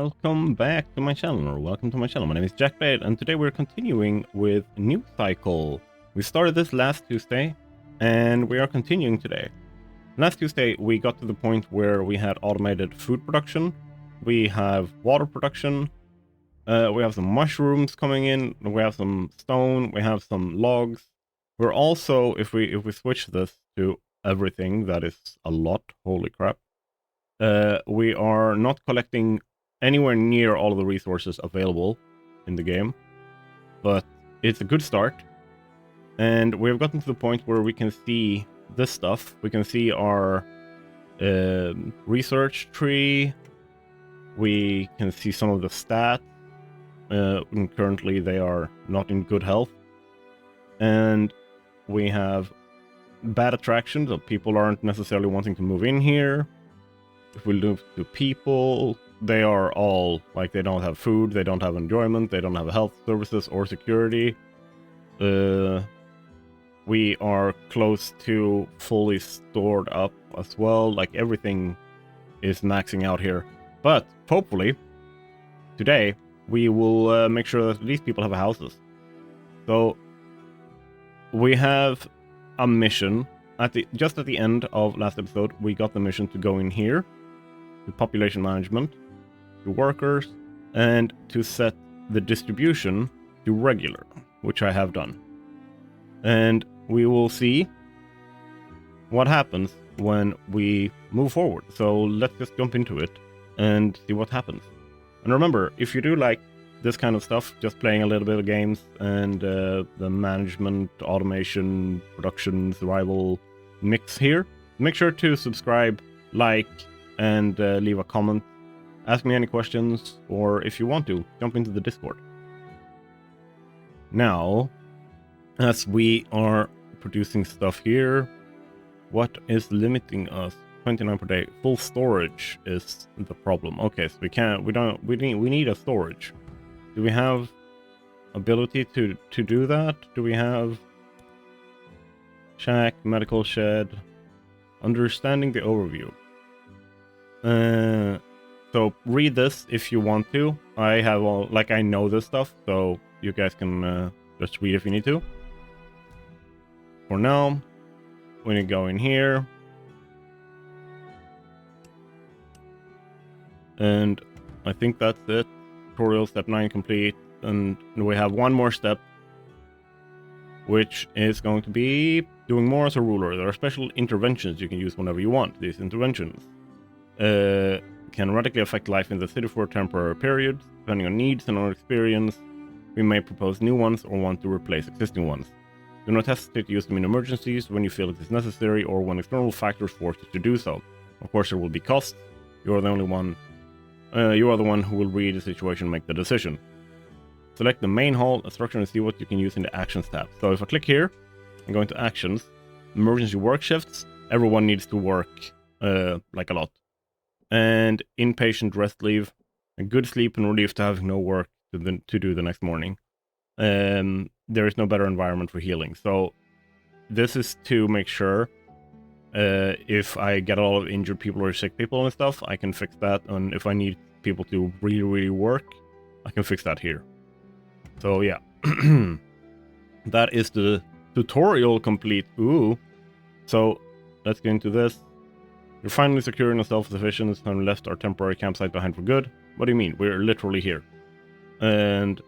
welcome back to my channel, or welcome to my channel. My name is Jack Bait, and today we're continuing with News Cycle. We started this last Tuesday, and we are continuing today. Last Tuesday, we got to the point where we had automated food production, we have water production, we have some mushrooms coming in, we have some stone, we have some logs. We're also, if we switch this to everything, that is a lot, holy crap. We are not collecting anywhere near all of the resources available in the game, but it's a good start. And we've gotten to the point where we can see this stuff. We can see our research tree. We can see some of the stats. And currently they are not in good health. And we have bad attractions, so people aren't necessarily wanting to move in here. If we move to people, they are all, like, they don't have food, they don't have enjoyment, they don't have health services or security. We are close to fully stored up as well, like everything is maxing out here. But hopefully, today, we will make sure that these people have houses. So, we have a mission. Just at the end of last episode, we got the mission to go in here, to population management, to workers, and to set the distribution to regular, which I have done. And we will see what happens when we move forward. So let's just jump into it and see what happens. And remember, if you do like this kind of stuff, just playing a little bit of games and the management, automation, production, survival mix here, make sure to subscribe, like, and leave a comment. Ask me any questions, or if you want to, jump into the Discord. Now, as we are producing stuff here, what is limiting us? 29 per day. Full storage is the problem. Okay, so we need a storage. Do we have ability to do that? Do we have shack, medical shed, understanding the overview? So read this if you want to. I have all, like, I know this stuff, so you guys can just read if you need to. For now, we need to go in here. And I think that's it. Tutorial step 9 complete. And we have one more step, which is going to be doing more as a ruler. There are special interventions you can use whenever you want. These interventions can radically affect life in the city for temporary periods. Depending on needs and our experience, we may propose new ones or want to replace existing ones. Do not hesitate to use them in emergencies when you feel it is necessary or when external factors force you to do so. Of course, there will be costs. You are the one who will read the situation and make the decision. Select the main hall structure and see what you can use in the Actions tab. So if I click here and go into Actions, emergency work shifts, everyone needs to work like a lot. And inpatient rest leave, a good sleep and relief to having no work to do the next morning. There is no better environment for healing. So this is to make sure if I get a lot of injured people or sick people and stuff, I can fix that. And if I need people to really work, I can fix that here. So yeah, that is the tutorial complete. Ooh. So let's get into this. You're finally securing a self-sufficiency and left our temporary campsite behind for good. What do you mean? We're literally here. And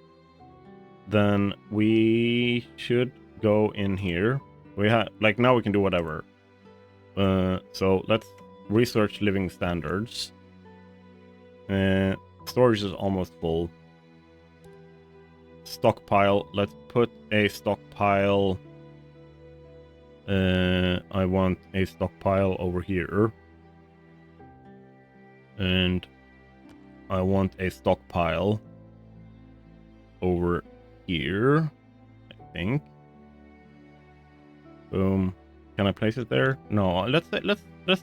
then we should go in here. We have, like, now we can do whatever. So let's research living standards. Storage is almost full. Stockpile. Let's put a stockpile. I want a stockpile over here. And I want a stockpile over here, I think. Boom. Can I place it there? No, let's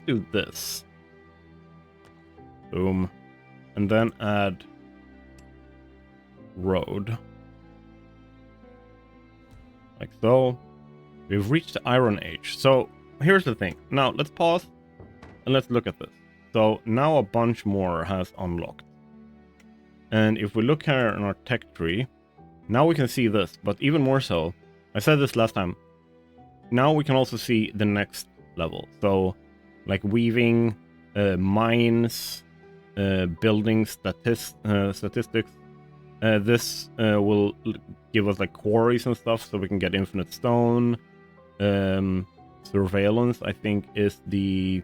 do this. Boom. And then add road. Like so. We've reached the Iron Age. So here's the thing. Now let's pause and let's look at this. So now a bunch more has unlocked. And if we look here on our tech tree, now we can see this, but even more so, I said this last time, now we can also see the next level. So, like weaving, mines, building statistics. This will give us like quarries and stuff, so we can get infinite stone. Surveillance, I think, is the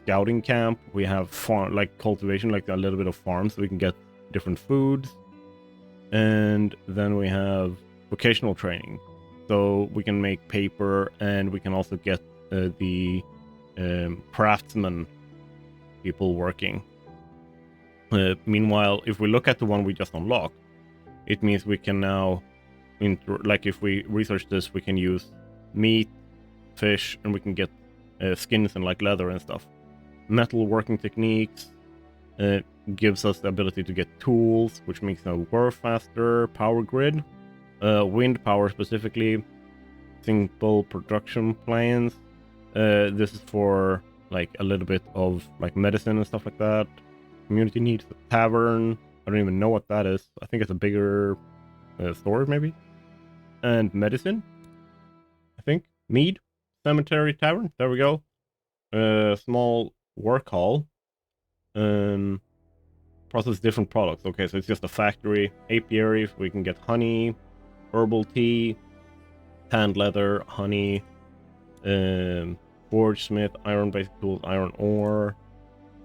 scouting camp. We have farm, like cultivation, like a little bit of farm, so we can get different foods. And then we have vocational training, so we can make paper, and we can also get the craftsman people working. Meanwhile, if we look at the one we just unlocked, it means we can now, like if we research this, we can use meat, fish, and we can get skins and like leather and stuff. Metal working techniques gives us the ability to get tools, which makes our work faster. Power grid, wind power specifically, simple production plans. This is for like a little bit of like medicine and stuff like that. Community needs a tavern. I don't even know what that is. I think it's a bigger store maybe. And medicine, I think. Mead, cemetery, tavern. There we go. Small work hall. Process different products. Okay, so it's just a factory. Apiary, we can get honey, herbal tea, tanned leather, honey, forge smith, iron basic tools, iron ore,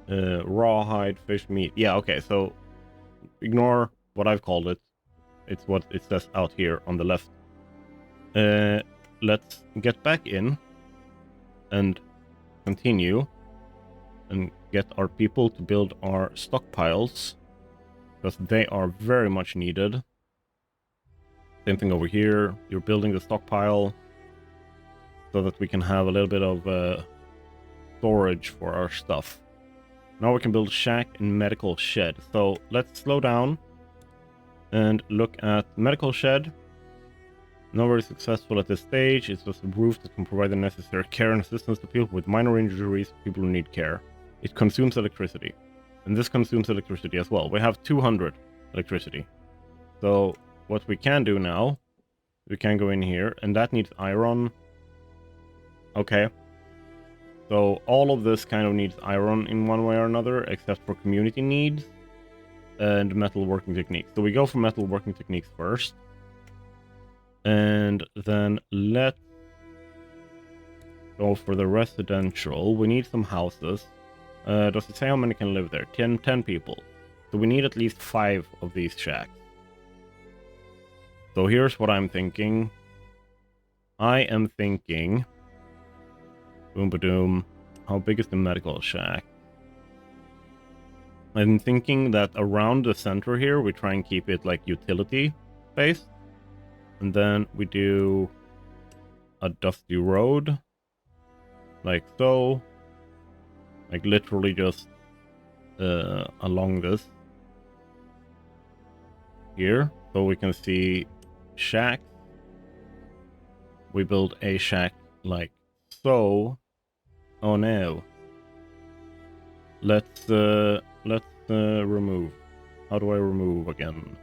rawhide, fish meat. Yeah, okay, so ignore what I've called it. It's what it says out here on the left. Let's get back in and continue and get our people to build our stockpiles, because they are very much needed. Same thing over here. You're building the stockpile so that we can have a little bit of storage for our stuff. Now we can build shack and medical shed. So let's slow down and look at medical shed. Not very successful at this stage. It's just a roof that can provide the necessary care and assistance to people with minor injuries, people who need care. It consumes electricity, and this consumes electricity as well. We have 200 electricity. So what we can do now, we can go in here, and that needs iron. Okay. So all of this kind of needs iron in one way or another, except for community needs and metal working techniques. So we go for metal working techniques first. And then let's go for the residential. We need some houses. Does it say how many can live there? 10 people. So we need at least 5 of these shacks. So here's what I'm thinking. I am thinking... Boom-ba-doom. How big is the medical shack? I'm thinking that around the center here, we try and keep it like utility based. And then we do a dusty road. Like so. Like literally just along this. Here. So we can see shacks. We build a shack like so. Oh no. Let's remove. How do I remove again?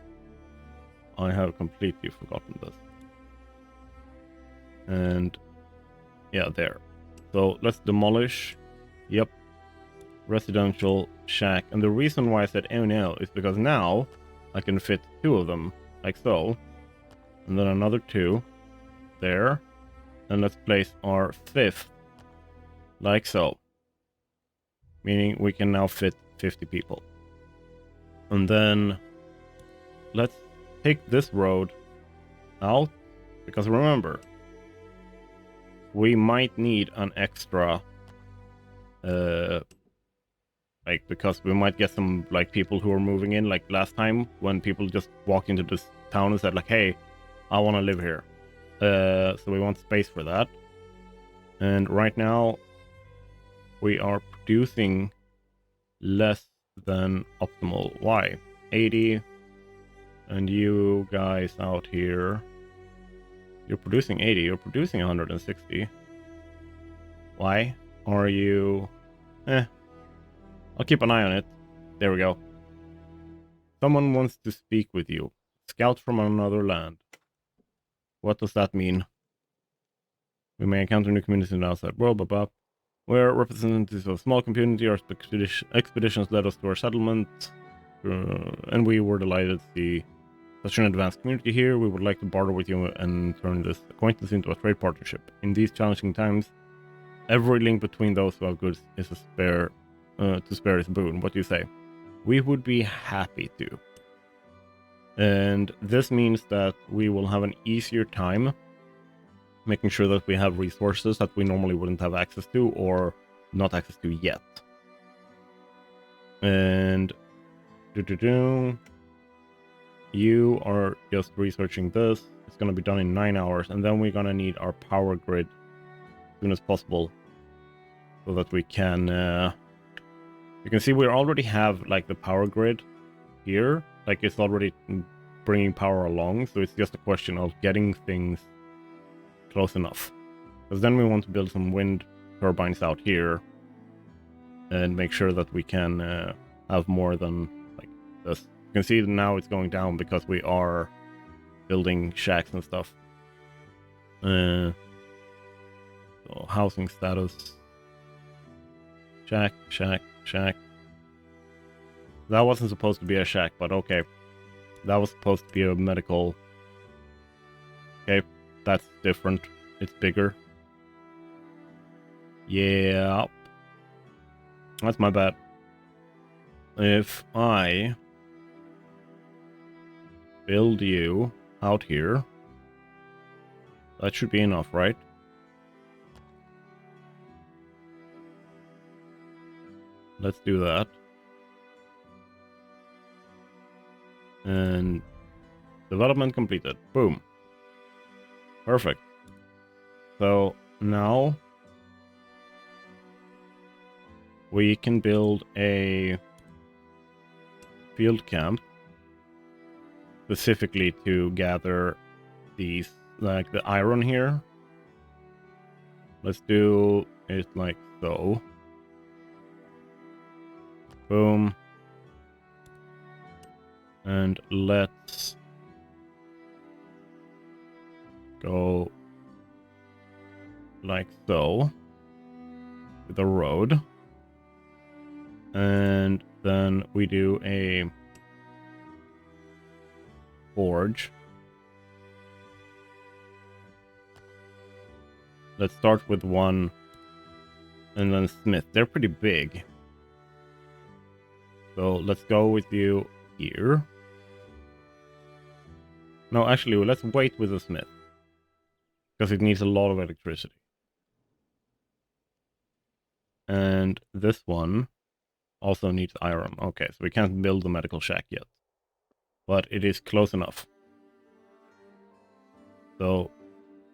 I have completely forgotten this. And yeah, there. So let's demolish. Yep. Residential shack. And the reason why I said oh no is because now I can fit 2 of them like so. And then another 2 there. And let's place our 5th like so. Meaning we can now fit 50 people. And then let's take this road out, because remember, we might need an extra like, because we might get some like people who are moving in, like last time when people just walked into this town and said like, hey, I want to live here. So we want space for that. And right now we are producing less than optimal. Why? 80. And you guys out here, you're producing 80, you're producing 160. Why are you... I'll keep an eye on it. There we go. Someone wants to speak with you. Scout from another land. What does that mean? We may encounter new communities in the outside world, blah blah. We're representatives of a small community. Our expeditions led us to our settlement, and we were delighted to see such an advanced community here. We would like to barter with you and turn this acquaintance into a trade partnership. In these challenging times, every link between those who have goods is to spare is a boon. What do you say? We would be happy to. And this means that we will have an easier time making sure that we have resources that we normally wouldn't have access to or not access to yet. And you are just researching this. It's going to be done in 9 hours, and then we're going to need our power grid as soon as possible so that we can you can see we already have like the power grid here, like it's already bringing power along, so it's just a question of getting things close enough, because then we want to build some wind turbines out here and make sure that we can have more than like this. You can see now it's going down because we are building shacks and stuff. So housing status, shack. That wasn't supposed to be a shack, but okay. That was supposed to be a medical. Okay, that's different. It's bigger. Yeah. That's my bad. If I build you out here, that should be enough, right? Let's do that. And development completed. Boom. Perfect. So now we can build a field camp specifically to gather these, like the iron here. Let's do it like so. Boom. And let's go like so with the road. And then we do a forge. Let's start with one and then smith. They're pretty big. So let's go with you here. No, actually, let's wait with the smith, because it needs a lot of electricity. And this one also needs iron. Okay, so we can't build the medical shack yet, but it is close enough. So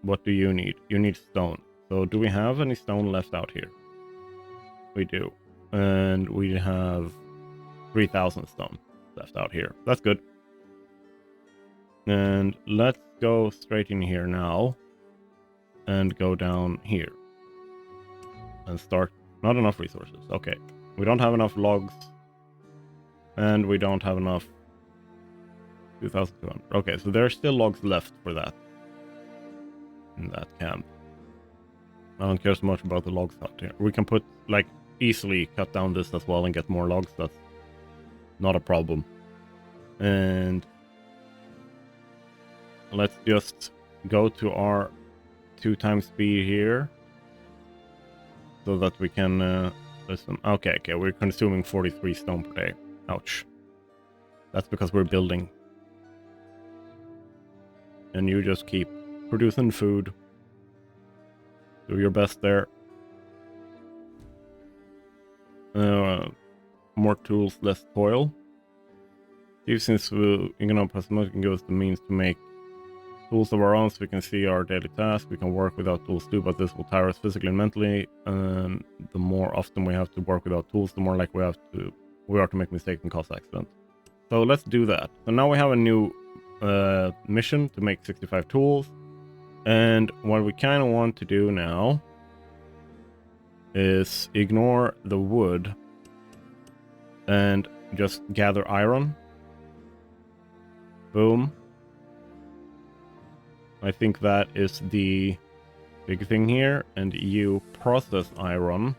what do you need? You need stone. So do we have any stone left out here? We do. And we have 3,000 stone left out here. That's good. And let's go straight in here now and go down here and start. Not enough resources. Okay. We don't have enough logs and we don't have enough 2,200. Okay, so there are still logs left for that in that camp. I don't care so much about the logs out here. We can put, like, easily cut down this as well and get more logs. That's not a problem. And let's just go to our 2x speed here so that we can listen. Okay, we're consuming 43 stone per day. Ouch. That's because we're building. And you just keep producing food. Do your best there. More tools, less toil. Since Economic can give us the means to make tools of our own, so we can see our daily tasks. We can work without tools too, but this will tire us physically and mentally. And the more often we have to work without tools, the more likely we are to make mistakes and cause accidents. So let's do that. So now we have a new mission to make 65 tools. And what we kind of want to do now is ignore the wood and just gather iron. Boom. I think that is the big thing here. And you process iron.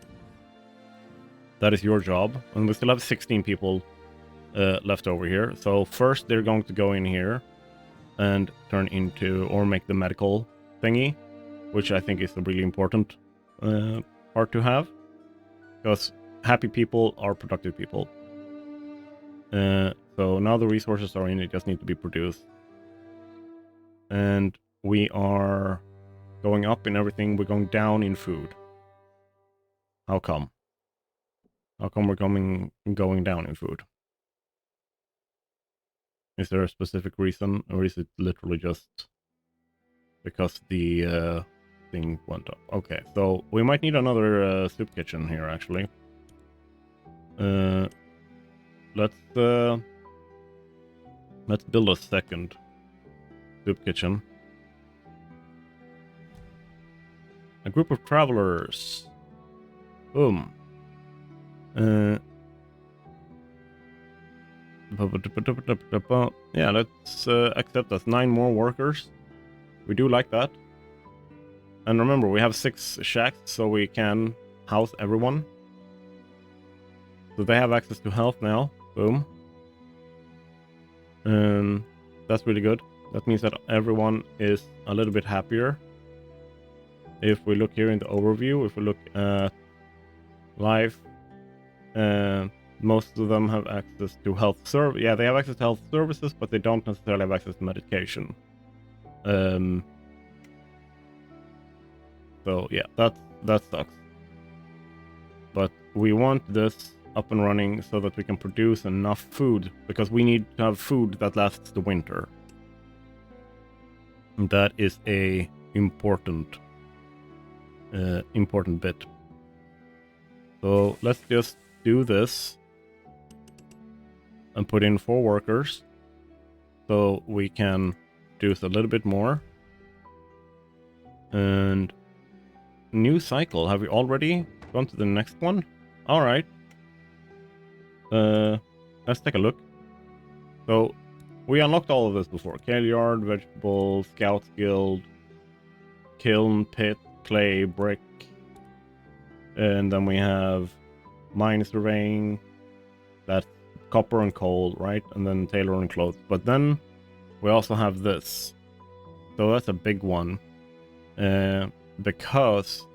That is your job. And we still have 16 people left over here. So first they're going to go in here and turn into, or make the medical thingy, which I think is a really important part to have. Because happy people are productive people. So now the resources are in, it just need to be produced. And we are going up in everything, we're going down in food. How come? How come we're going down in food? Is there a specific reason, or is it literally just because the thing went up? Okay, so we might need another soup kitchen here, actually. Let's build a second soup kitchen. A group of travelers. Boom. Yeah, let's accept us 9 more workers. We do like that. And remember, we have 6 shacks, so we can house everyone. So they have access to health now. Boom. That's really good. That means that everyone is a little bit happier. If we look here in the overview, if we look at life, most of them have access to health service. Yeah, they have access to health services, but they don't necessarily have access to medication. So yeah, that sucks. But we want this up and running so that we can produce enough food, because we need to have food that lasts the winter. And that is a important bit. So let's just do this and put in 4 workers so we can produce a little bit more. And new cycle, have we already gone to the next one? All right. Let's take a look. So we unlocked all of this before. Kale yard, vegetables, scouts guild, kiln, pit, clay, brick. And then we have mine surveying. That's copper and coal, right? And then tailor and clothes. But then we also have this. So that's a big one. Because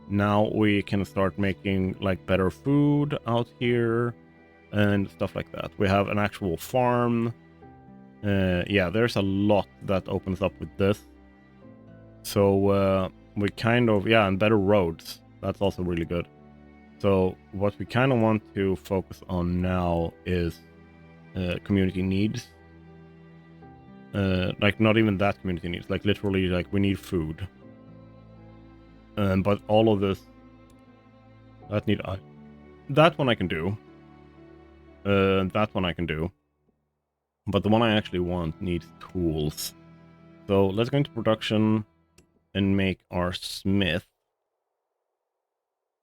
now we can start making like better food out here and stuff like that. We have an actual farm. Yeah, there's a lot that opens up with this. So we kind of, yeah, and better roads. That's also really good. So what we kind of want to focus on now is community needs. Like not even that community needs, like literally like we need food. But all of this, that one I can do. That one I can do. But the one I actually want needs tools. So let's go into production and make our smith.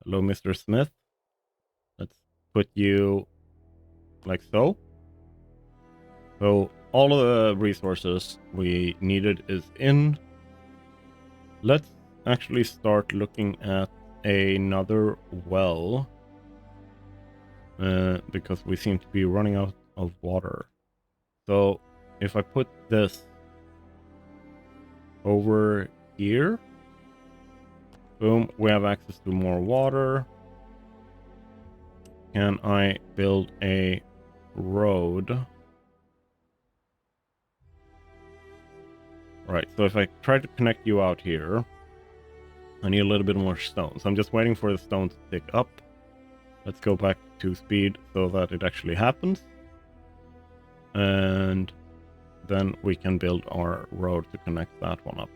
Hello, Mr. Smith. Let's put you like so. So all of the resources we needed is in. Let's actually start looking at another well. Because we seem to be running out of water. So if I put this over here, boom, we have access to more water. Can I build a road? Right, so if I try to connect you out here, I need a little bit more stone. So I'm just waiting for the stone to tick up. Let's go back to speed so that it actually happens. And then we can build our road to connect that one up.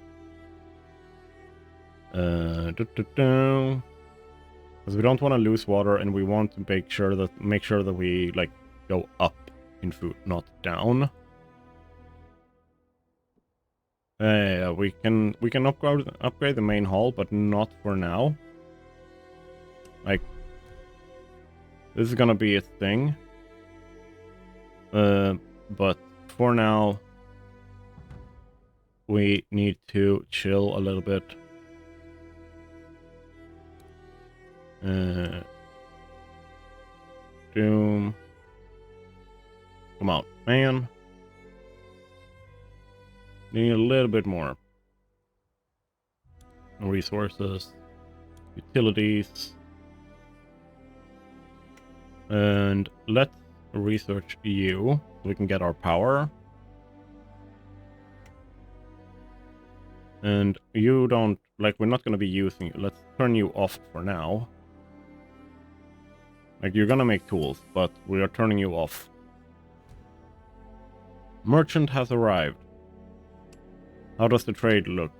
Because we don't want to lose water, and we want to make sure that we like go up in food, not down. We can upgrade the main hall, but not for now. Like, this is gonna be a thing. But for now, we need to chill a little bit. Doom. Come on, man. Need a little bit more. Resources. Utilities. And let's research you so we can get our power. And you don't, like, we're not going to be using you. Let's turn you off for now. Like, you're going to make tools, but we are turning you off. Merchant has arrived. How does the trade look?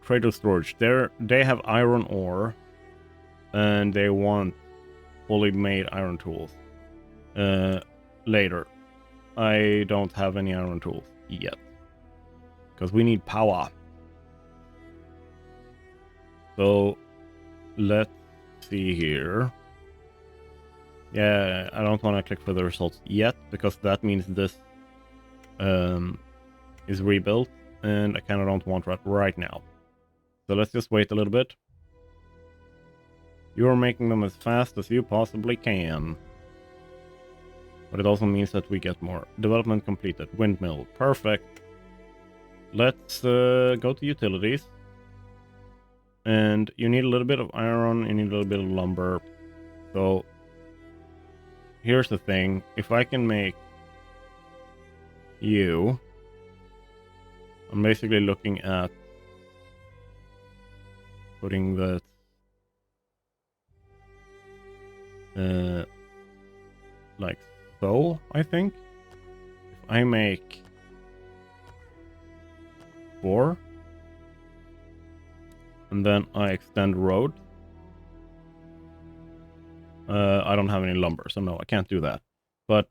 Cradle storage. They have iron ore. And they want fully made iron tools. Later. I don't have any iron tools yet. Because we need power. So, let's see here. Yeah, I don't want to click for the results yet, because that means this is rebuilt, and I kind of don't want that right now. So let's just wait a little bit. You are making them as fast as you possibly can. But it also means that we get more. Development completed. Windmill. Perfect. Let's go to utilities. And you need a little bit of iron, you need a little bit of lumber. So, here's the thing. If I can make you, I'm basically looking at putting that like so, I think. If I make 4 and then I extend road, I don't have any lumber, so no, I can't do that. But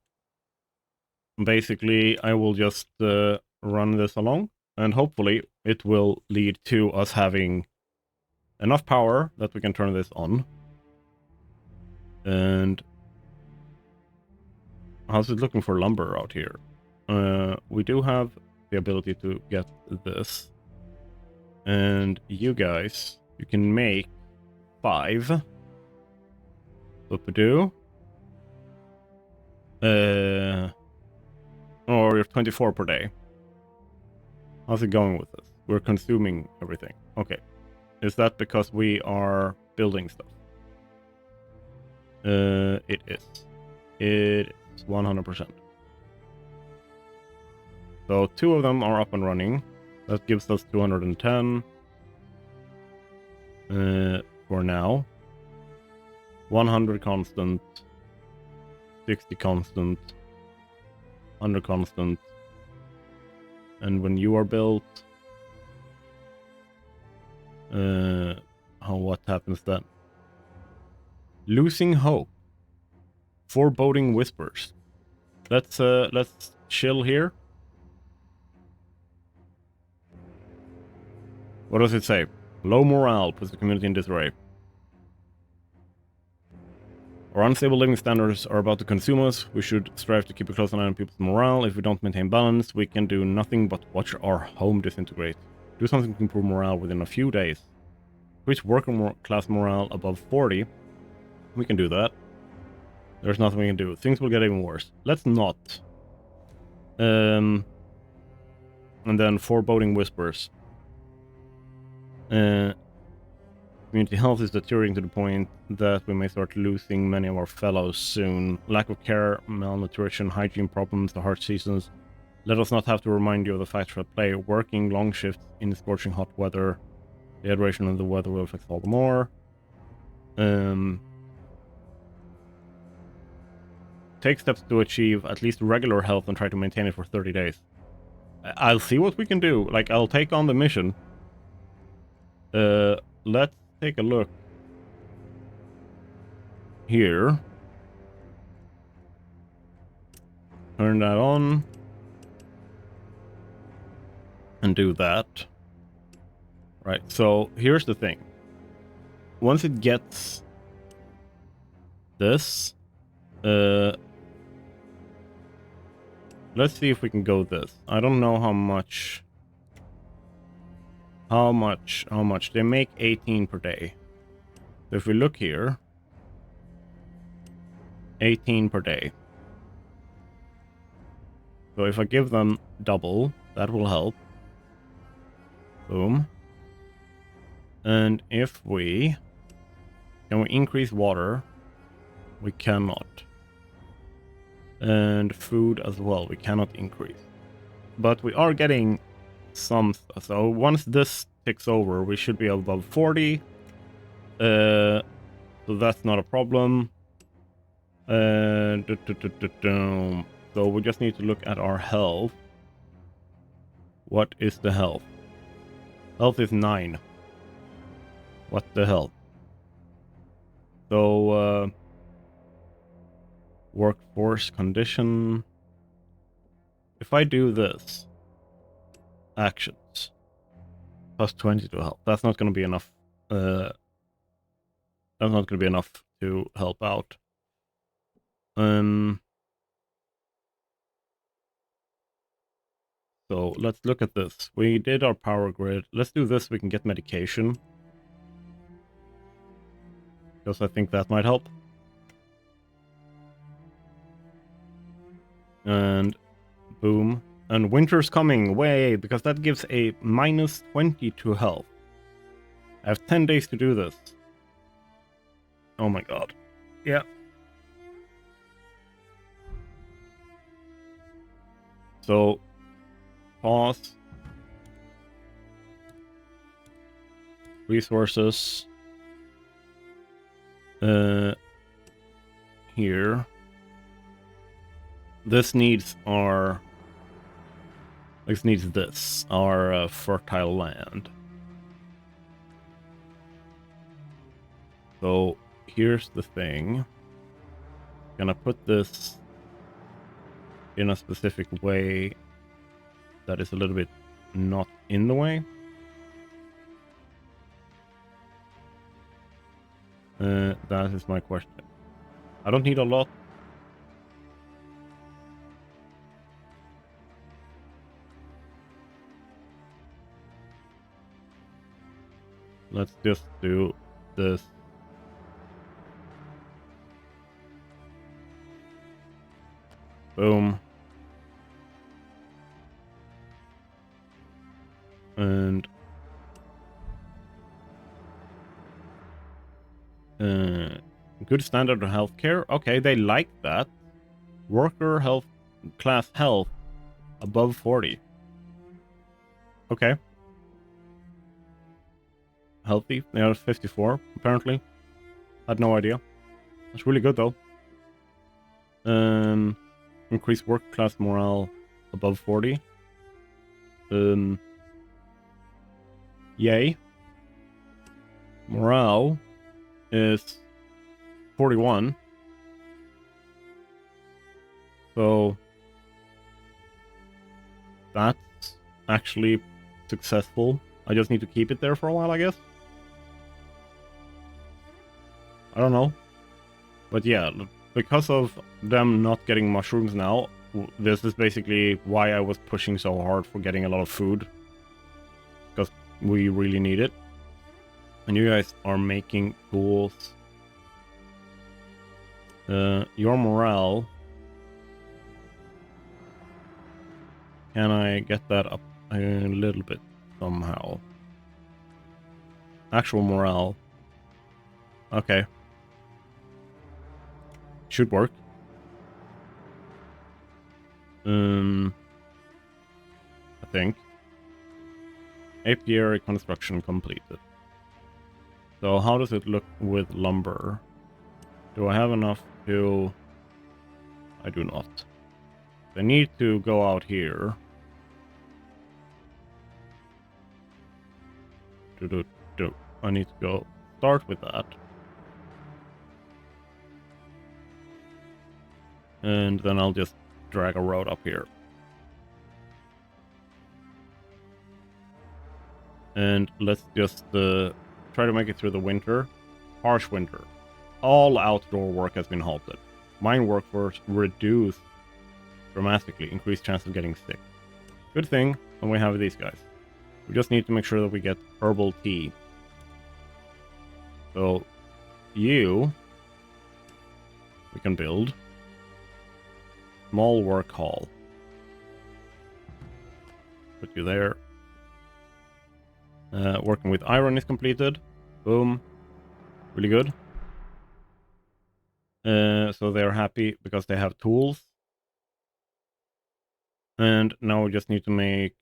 basically, I will just run this along, and hopefully it will lead to us having enough power that we can turn this on. And how's it looking for lumber out here? We do have the ability to get this. And you guys, you can make 5. What we do? Or you're 24 per day. How's it going with this? We're consuming everything. Okay. Is that because we are building stuff? It is. It is 100%. So 2 of them are up and running. That gives us 210 for now. 100 constant, 60 constant, 100 constant. And when you are built, what happens then? Losing hope. Foreboding whispers. Let's chill here. What does it say? Low morale puts the community in disarray. Our unstable living standards are about to consume us. We should strive to keep a close eye on people's morale. If we don't maintain balance, we can do nothing but watch our home disintegrate. Do something to improve morale within a few days. Reach worker class morale above 40. We can do that. There's nothing we can do. Things will get even worse. Let's not. And then foreboding whispers. Community health is deteriorating to the point that we may start losing many of our fellows soon. Lack of care, malnutrition, hygiene problems, the harsh seasons. Let us not have to remind you of the facts at play. Working long shifts in scorching hot weather. Dehydration of the weather will affect all the more. Take steps to achieve at least regular health and try to maintain it for 30 days. I'll see what we can do. Like, I'll take on the mission. Let's take a look here. Turn that on. And do that. Right, so here's the thing. Once it gets this, Let's see if we can go this. I don't know how much. How much? They make 18 per day. So if we look here, 18 per day. So if I give them double, that will help. Boom. And if we... Can we increase water? We cannot. And food as well, we cannot increase. But we are getting some... So once this ticks over, we should be above 40. So that's not a problem. So we just need to look at our health. What is the health? Health is 9. What the hell? So, workforce condition. If I do this, actions, plus 20 to help. That's not going to be enough. That's not going to be enough to help out. So let's look at this. We did our power grid. Let's do this. We can get medication. Because I think that might help. And boom. And winter's coming. Way, because that gives a minus 20 to health. I have 10 days to do this. Oh my god. Yeah. So, pause. Resources. Here. This needs our... This needs this. Our fertile land. So, here's the thing. Gonna put this in a specific way that is a little bit not in the way. That is my question. I don't need a lot. Let's just do this. Boom. And good standard of healthcare. Okay, they like that. Worker health class health above 40. Okay. Healthy. They are 54 apparently. Had no idea. That's really good though. Increase work class morale above 40. Yay. Morale is 41. So that's actually successful. I just need to keep it there for a while, I guess. I don't know. But yeah, because of them not getting mushrooms now, this is basically why I was pushing so hard for getting a lot of food. Because we really need it. And you guys are making tools. Your morale. Can I get that up a little bit somehow? Actual morale. Okay. Should work. I think. Apiary construction completed. So how does it look with lumber? Do I have enough to... I do not. I need to go out here. I need to go start with that. And then I'll just drag a road up here. And let's just try to make it through the winter. Harsh winter. All outdoor work has been halted. Mine workforce reduced dramatically. Increased chance of getting sick. Good thing when we have these guys. We just need to make sure that we get herbal tea. So, you... we can build. Small work hall. Put you there. Working with iron is completed. Boom. Really good. So they're happy because they have tools. And now we just need to make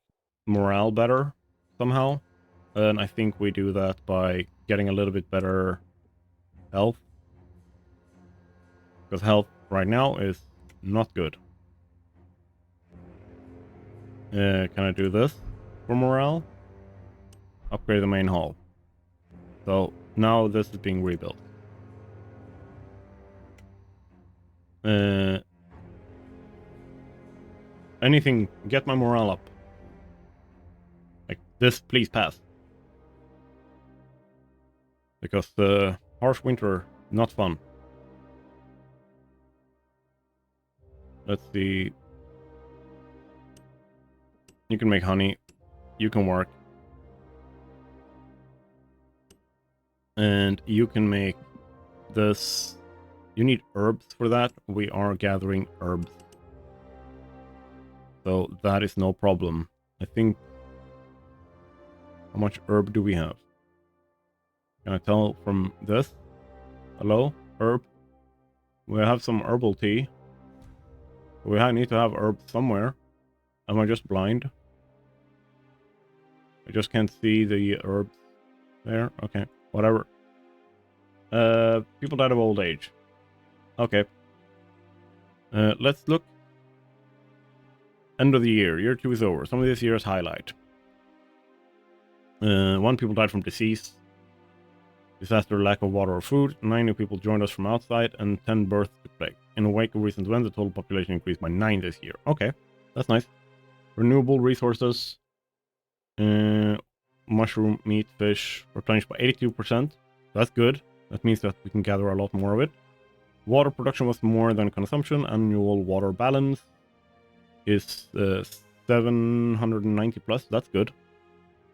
morale better somehow. And I think we do that by getting a little bit better health. Because health right now is not good. Can I do this for morale? Upgrade the main hall. So now this is being rebuilt. Anything, get my morale up. Like this, please pass. Because the harsh winter, not fun. Let's see. You can make honey. You can work. And you can make this. You need herbs for that. We are gathering herbs. So that is no problem. I think... how much herb do we have? Can I tell from this? Hello? Herb? We have some herbal tea. We need to have herbs somewhere. Am I just blind? I just can't see the herbs there. Okay, whatever. People died of old age. Okay. Let's look. End of the year. Year 2 is over. Some of this year's highlight. 1 people died from disease. Disaster, lack of water or food. 9 new people joined us from outside, and 10 births took place. In a wake of recent events, the total population increased by 9 this year. Okay, that's nice. Renewable resources. Mushroom, meat, fish, replenished by 82%. That's good. That means that we can gather a lot more of it. Water production was more than consumption. Annual water balance is 790 plus. That's good.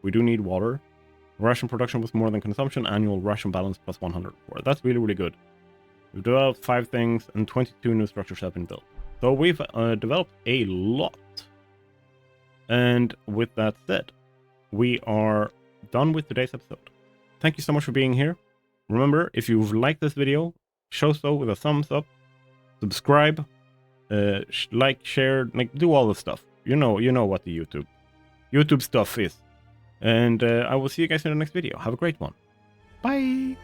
We do need water. Ration production was more than consumption. Annual ration balance plus 104. That's really, really good. We've developed 5 things and 22 new structures have been built. So we've developed a lot. And with that said, we are done with today's episode. Thank you so much for being here. Remember, if you've liked this video, show so with a thumbs up, subscribe, like, share, like, do all the stuff. You know what the YouTube stuff is. And I will see you guys in the next video. Have a great one. Bye!